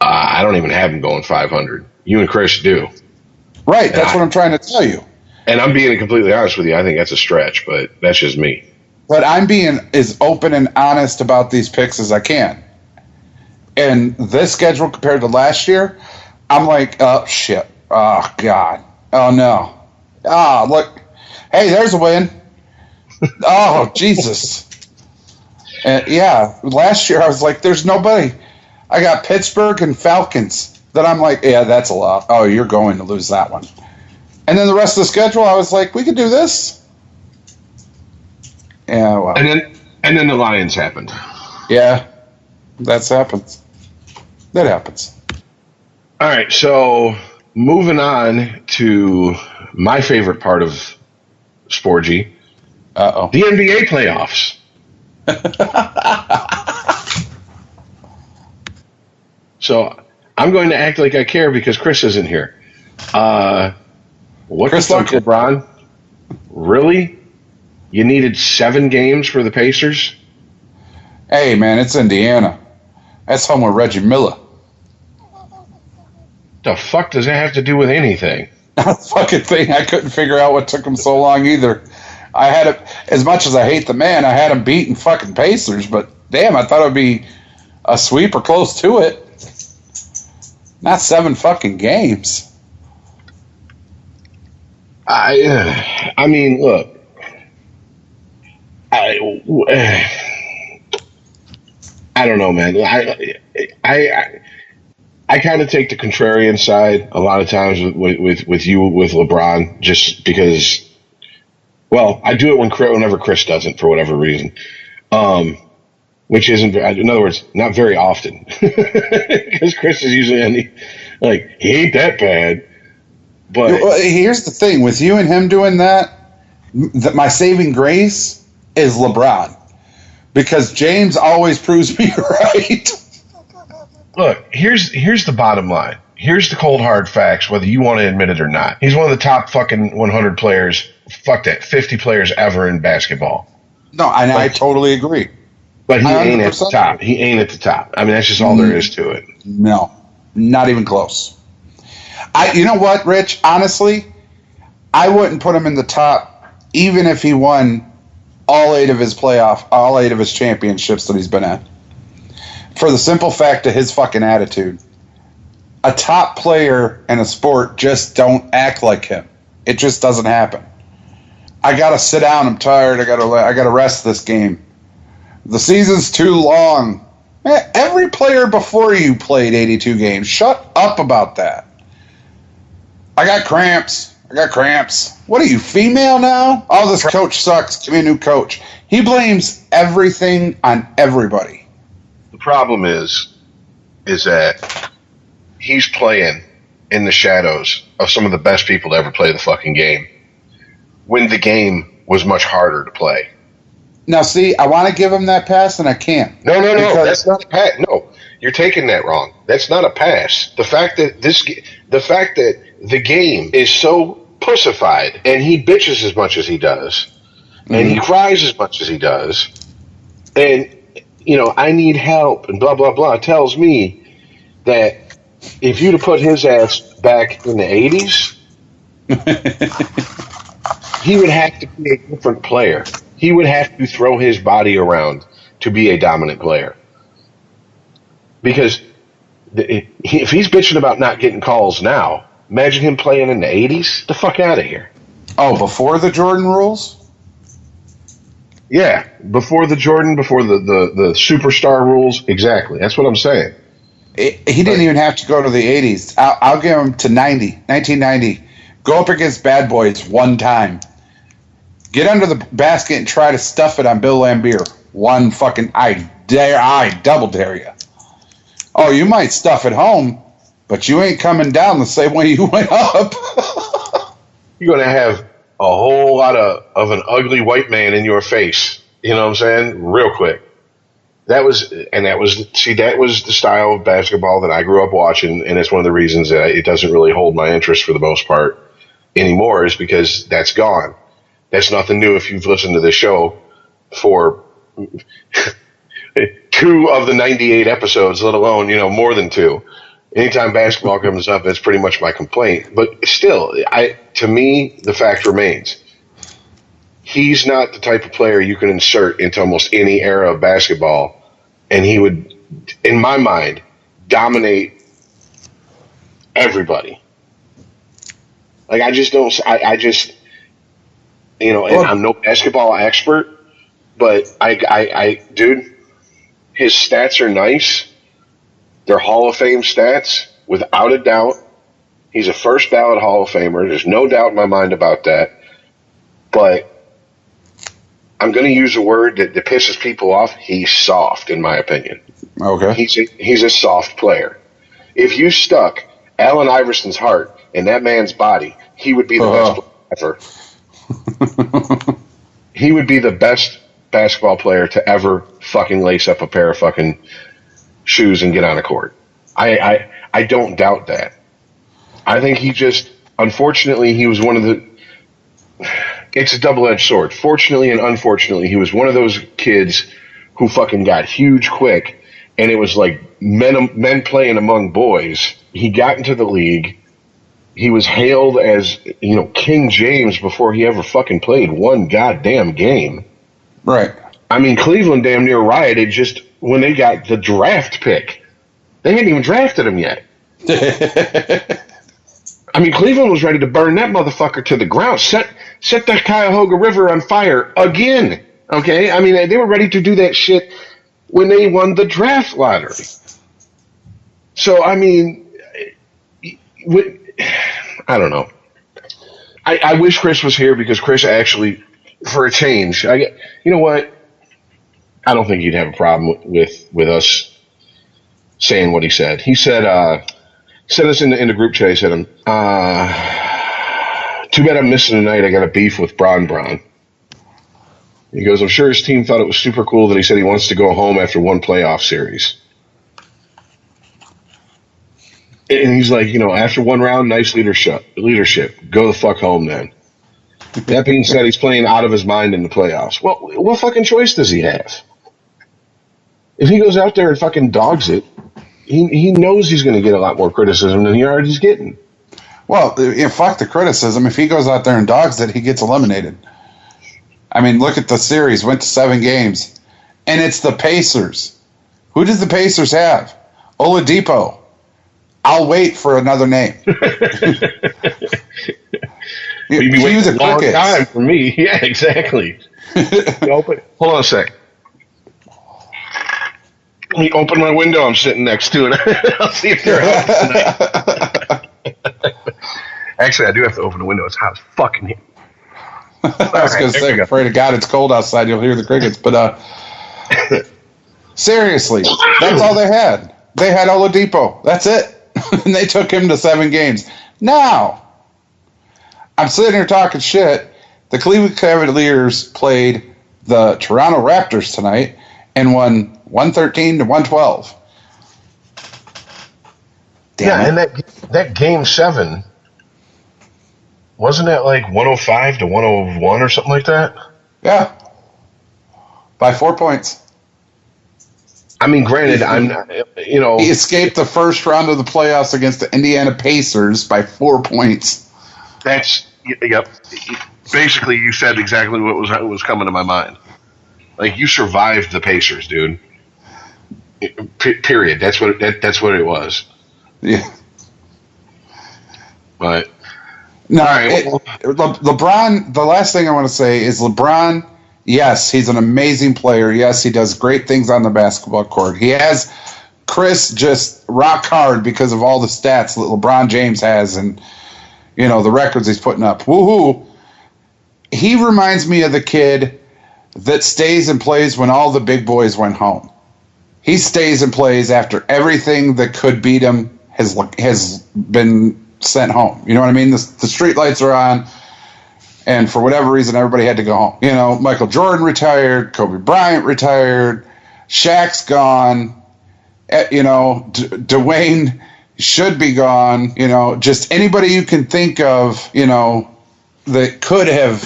I don't even have them going 500. You and Chris do. Right, that's what I'm trying to tell you. And I'm being completely honest with you. I think that's a stretch, but that's just me. But I'm being as open and honest about these picks as I can. And this schedule compared to last year, I'm like, oh, shit. Oh, God. Oh, no. Oh, look. Hey, there's a win. Oh, Jesus. And yeah, last year I was like, there's nobody. I got Pittsburgh and Falcons that I'm like, yeah, that's a lot. Oh, you're going to lose that one. And then the rest of the schedule, I was like, we could do this. Yeah, well. And then the Lions happened. Yeah, that happens. That happens. All right, so moving on to my favorite part of Sporgy. Uh-oh. The NBA playoffs. So I'm going to act like I care because Chris isn't here. What Chris the fuck, LeBron? Really? You needed 7 games for the Pacers? Hey, man, it's Indiana. That's home with Reggie Miller. The fuck does that have to do with anything? Not a fucking thing. I couldn't figure out what took him so long either. I had it, as much as I hate the man, I had him beating fucking Pacers, but damn, I thought it would be a sweep or close to it. Not 7 fucking games. I mean, look. I don't know, man. I kind of take the contrarian side a lot of times with you with LeBron, just because. Well, I do it whenever Chris doesn't for whatever reason, which isn't. In other words, not very often, because Chris is usually he ain't that bad. But here's the thing with you and him doing that my saving grace is LeBron, because James always proves me right. Look, here's the bottom line. Here's the cold hard facts, whether you want to admit it or not. He's one of the top fucking 100 players, 50 players ever in basketball. No, and I totally agree. But he ain't at the top. He ain't at the top. I mean, that's just all there is to it. No, not even close. You know what, Rich? Honestly, I wouldn't put him in the top, even if he won all 8 of his championships that he's been at. For the simple fact of his fucking attitude. A top player in a sport just don't act like him. It just doesn't happen. I gotta sit down. I'm tired. I gotta rest this game. The season's too long. Man, every player before you played 82 games. Shut up about that. I got cramps. What are you, female now? Oh, this coach sucks. Give me a new coach. He blames everything on everybody. The problem is that he's playing in the shadows of some of the best people to ever play the fucking game. when the game was much harder to play. Now, see, I want to give him that pass, and I can't. No. That's not a pass. No, you're taking that wrong. That's not a pass. The fact that the game is so pussified, and he bitches as much as he does, and he cries as much as he does, and I need help, and blah blah blah, tells me that if you'd have put his ass back in the 80s, he would have to be a different player. He would have to throw his body around to be a dominant player. Because if he's bitching about not getting calls now, imagine him playing in the 80s. The fuck out of here. Oh, before the Jordan rules? Yeah, before the superstar rules. Exactly. That's what I'm saying. He didn't even have to go to the 80s. I'll give him to 1990. Go up against Bad Boys one time. Get under the basket and try to stuff it on Bill Laimbeer. One fucking, I double dare you. Oh, you might stuff it home, but you ain't coming down the same way you went up. You're going to have a whole lot of an ugly white man in your face. You know what I'm saying? Real quick. That was the style of basketball that I grew up watching, and it's one of the reasons that it doesn't really hold my interest for the most part anymore, is because that's gone. That's nothing new if you've listened to this show for 2 of the 98 episodes, let alone, more than 2. Anytime basketball comes up, that's pretty much my complaint. But still, to me, the fact remains. He's not the type of player you can insert into almost any era of basketball, and he would, in my mind, dominate everybody. Like, I just don't, and I'm no basketball expert, but dude, his stats are nice. They're Hall of Fame stats, without a doubt. He's a first ballot Hall of Famer. There's no doubt in my mind about that. But I'm going to use a word that pisses people off. He's soft, in my opinion. Okay. He's a soft player. If you stuck Allen Iverson's heart in that man's body, he would be the best player ever. He would be the best basketball player to ever fucking lace up a pair of fucking shoes and get on a court. I don't doubt that. I think he just, unfortunately, he was one of the, it's a double-edged sword. Fortunately and unfortunately, he was one of those kids who fucking got huge quick, and it was like men playing among boys. He got into the league. He was hailed as, King James before he ever fucking played one goddamn game. Right. I mean, Cleveland damn near rioted just when they got the draft pick. They hadn't even drafted him yet. I mean, Cleveland was ready to burn that motherfucker to the ground. Set the Cuyahoga River on fire again. Okay? I mean, they were ready to do that shit when they won the draft lottery. So, I mean, I don't know. I wish Chris was here, because Chris actually, for a change, you know what? I don't think he'd have a problem with us saying what he said. He said us in the group chat. He said, too bad I'm missing tonight. I got a beef with Bron. He goes, I'm sure his team thought it was super cool that he said he wants to go home after one playoff series. And he's like, after one round, nice leadership. Go the fuck home then. That being said, he's playing out of his mind in the playoffs. Well, what fucking choice does he have? If he goes out there and fucking dogs it, he knows he's going to get a lot more criticism than he already is getting. Well, fuck the criticism. If he goes out there and dogs it, he gets eliminated. I mean, look at the series. Went to 7 games. And it's the Pacers. Who does the Pacers have? Oladipo. I'll wait for another name. He was a long time for me. Yeah, exactly. Hold on a sec. Let me open my window. I'm sitting next to it. I'll see if they're out tonight. Actually, I do have to open the window. It's hot as fucking here. I was going to say, pray to God it's cold outside. You'll hear the crickets. But seriously, that's all they had. They had Oladipo. That's it. And they took him to 7 games. Now, I'm sitting here talking shit. The Cleveland Cavaliers played the Toronto Raptors tonight and won 113-112. And that game 7, wasn't that like 105-101 or something like that? Yeah. By 4 points. I mean, granted, he escaped the first round of the playoffs against the Indiana Pacers by 4 points. Yep. Basically, you said exactly what was coming to my mind. Like, you survived the Pacers, dude. Period. That's what it was. Yeah. But no, LeBron. The last thing I want to say is LeBron. Yes, he's an amazing player. Yes, he does great things on the basketball court. He has Chris just rock hard because of all the stats that LeBron James has and, the records he's putting up. Woohoo! He reminds me of the kid that stays and plays when all the big boys went home. He stays and plays after everything that could beat him has been sent home. You know what I mean? The street lights are on. And for whatever reason, everybody had to go home. Michael Jordan retired, Kobe Bryant retired, Shaq's gone. Dwayne should be gone. Just anybody you can think of, that could have,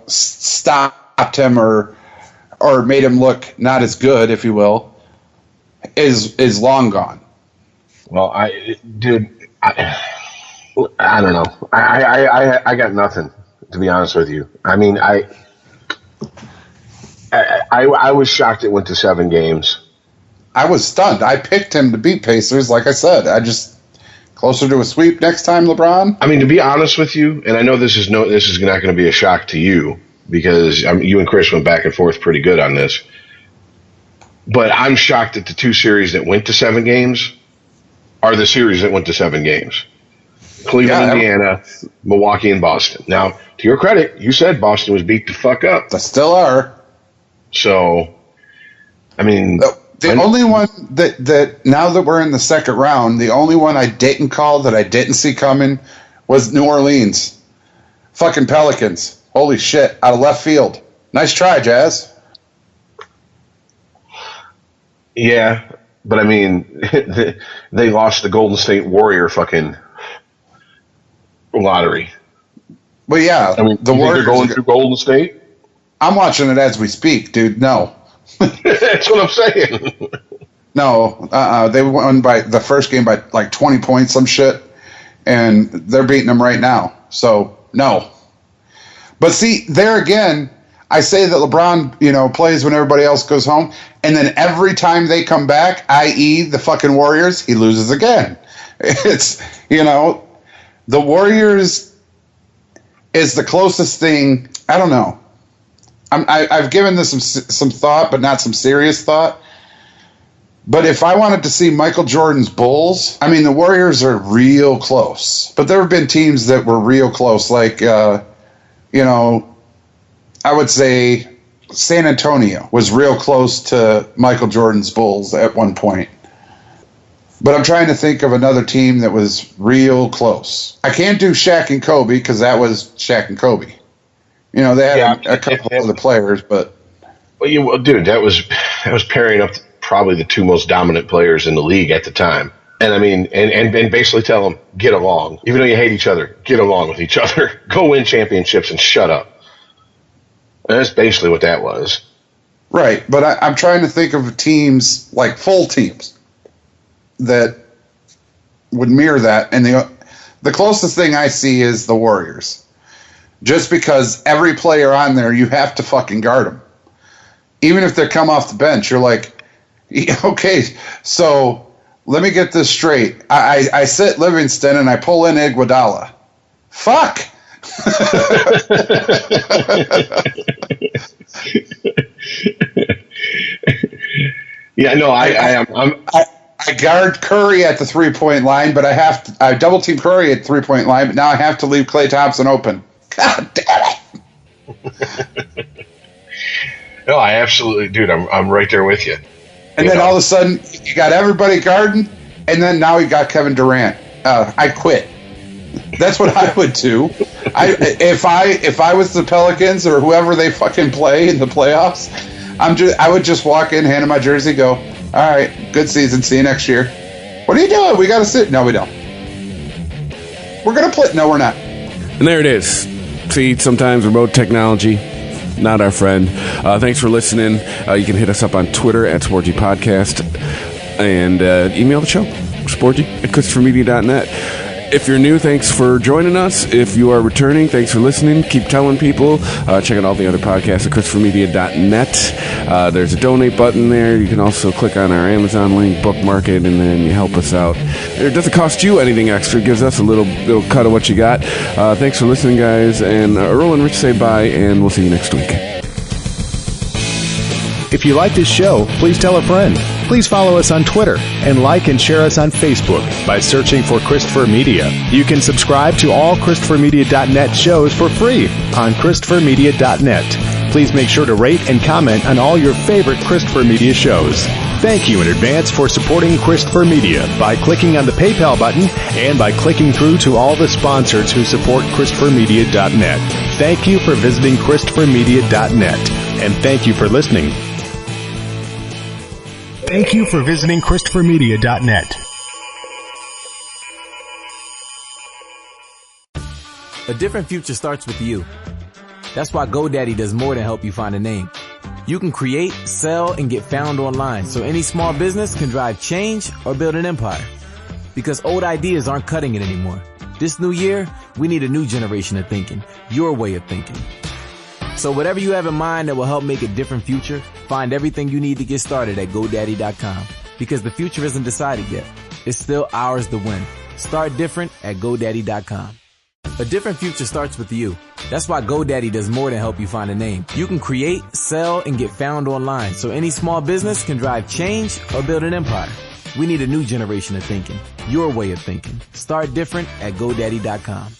stopped him or made him look not as good, if you will, is long gone. Well, I don't know. I got nothing, to be honest with you. I mean, I was shocked it went to 7 games. I was stunned. I picked him to beat Pacers, like I said. Closer to a sweep next time, LeBron. I mean, to be honest with you, and I know this is not going to be a shock to you because you and Chris went back and forth pretty good on this. But I'm shocked that the 2 series that went to 7 games are the series that went to 7 games. Cleveland, Indiana, Milwaukee, and Boston. Now, to your credit, you said Boston was beat the fuck up. They still are. So, I mean... The only one that now that we're in the second round, the only one I didn't call that I didn't see coming was New Orleans. Fucking Pelicans. Holy shit. Out of left field. Nice try, Jazz. Yeah, but I mean, they lost the Golden State Warrior fucking lottery. Well, yeah. I mean, the Warriors are going through Golden State? I'm watching it as we speak, dude. No. That's what I'm saying. No, they won by the first game by like 20 points, some shit, and they're beating them right now. So, no. But see, there again, I say that LeBron, plays when everybody else goes home, and then every time they come back, i.e. the fucking Warriors, he loses again. It's, the Warriors is the closest thing, I don't know. I've given this some thought, but not some serious thought. But if I wanted to see Michael Jordan's Bulls, I mean, the Warriors are real close. But there have been teams that were real close, like, I would say San Antonio was real close to Michael Jordan's Bulls at one point. But I'm trying to think of another team that was real close. I can't do Shaq and Kobe because that was Shaq and Kobe. They had a couple of the players, but... Well, dude, that was pairing up probably the 2 most dominant players in the league at the time. And I mean, and basically tell them, get along. Even though you hate each other, get along with each other. Go win championships and shut up. And that's basically what that was. Right, but I'm trying to think of teams, like full teams, that would mirror that. And the closest thing I see is the Warriors. Just because every player on there, you have to fucking guard them. Even if they come off the bench, you're like, okay, so let me get this straight. I sit Livingston and I pull in Iguodala. Fuck! Yeah, no, I guard Curry at the 3-point line, but I double team Curry at 3-point line, but now I have to leave Klay Thompson open. God damn it! No, I absolutely, dude. I'm right there with you. And then all of a sudden, you got everybody guarding, and then now you got Kevin Durant. I quit. That's what I would do. If I was the Pelicans or whoever they fucking play in the playoffs, I would just walk in, hand in my jersey, go, all right, good season, see you next year. What are you doing? We got to sit. No, we don't. We're going to play. No, we're not. And there it is. See, sometimes remote technology, not our friend. Thanks for listening. You can hit us up on Twitter at Sporgy Podcast and email the show, sporgy@ChristopherMedia.net. If you're new, thanks for joining us. If you are returning, thanks for listening. Keep telling people. Check out all the other podcasts at ChristopherMedia.net. There's a donate button there. You can also click on our Amazon link, bookmark it, and then you help us out. It doesn't cost you anything extra. It gives us a little cut of what you got. Thanks for listening, guys. And Earl and Rich say bye, and we'll see you next week. If you like this show, please tell a friend. Please follow us on Twitter and like and share us on Facebook by searching for Christopher Media. You can subscribe to all ChristopherMedia.net shows for free on ChristopherMedia.net. Please make sure to rate and comment on all your favorite Christopher Media shows. Thank you in advance for supporting Christopher Media by clicking on the PayPal button and by clicking through to all the sponsors who support ChristopherMedia.net. Thank you for visiting ChristopherMedia.net, and thank you for listening. Thank you for visiting ChristopherMedia.net. A different future starts with you. That's why GoDaddy does more than help you find a name. You can create, sell, and get found online so any small business can drive change or build an empire. Because old ideas aren't cutting it anymore. This new year, we need a new generation of thinking, your way of thinking. So whatever you have in mind that will help make a different future, find everything you need to get started at GoDaddy.com. Because the future isn't decided yet. It's still ours to win. Start different at GoDaddy.com. A different future starts with you. That's why GoDaddy does more than help you find a name. You can create, sell, and get found online so any small business can drive change or build an empire. We need a new generation of thinking, your way of thinking. Start different at GoDaddy.com.